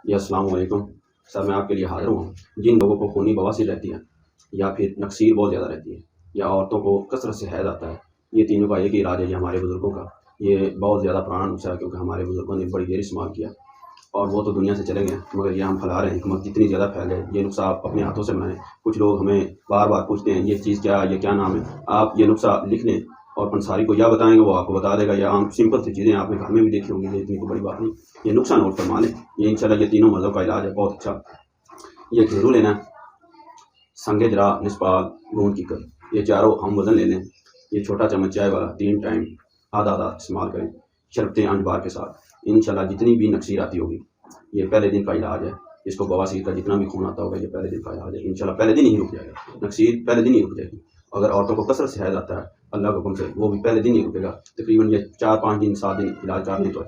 जी, अस्सलाम वालेकुम। सर, मैं आपके लिए हाज़िर हूँ। जिन लोगों को खूनी बवासीर रहती है या फिर नक्सीर बहुत ज़्यादा रहती है या औरतों को कसरत से हैज़ आता है, ये तीनों का एक ही इलाज है। ये हमारे बुज़ुर्गों का ये बहुत ज़्यादा पुराना नुस्ख़ा है, क्योंकि हमारे बुज़ुर्गों ने बड़ी देर इस्तेमाल किया और वो तो दुनिया से चले गए हैं, मगर ये हम फैला रहे हैं। हिकमत जितनी ज़्यादा फैल जाए, ये नुस्ख़ा आप अपने हाथों से बनाएँ। कुछ लोग हमें बार-बार पूछते हैं, ये चीज़ क्या है, ये क्या नाम है? आप ये नुस्ख़ा लिख लें और पंसारी को या बताएँगे, वो आपको बता देगा, या आम सिंपल सी चीज़ें आपने घर में भी देखी होंगी, ये इतनी कोई बड़ी बात नहीं। ये नुस्ख़ा नोट फरमा लें, ये इंशाअल्लाह ये तीनों मर्ज़ों का इलाज है, बहुत अच्छा। ये घेरू लेना है, संगे जरा निस्पाल गूंद की कर, ये चारों हम वज़न ले लें। ये छोटा चम्मच चाय वाला 3 टाइम आधा-आधा इस्तेमाल करें, शर्बतें अंड बार के साथ। इंशाअल्लाह जितनी भी नक्सीर आती होगी, ये पहले दिन का इलाज है। इसको बवासीर का जितना भी खून आता होगा, ये पहले दिन का इलाज है। इंशाअल्लाह पहले दिन ही रुक जाएगा, नक्सीर पहले दिन ही रुक जाएगी। अगर औरतों को कसरत से हैज़ आता है, अल्लाह के हुक्म से, वो भी पहले दिन ही रुकेगा। तकरीबन ये 4-5 दिन, 7 दिन इलाज कर लें तो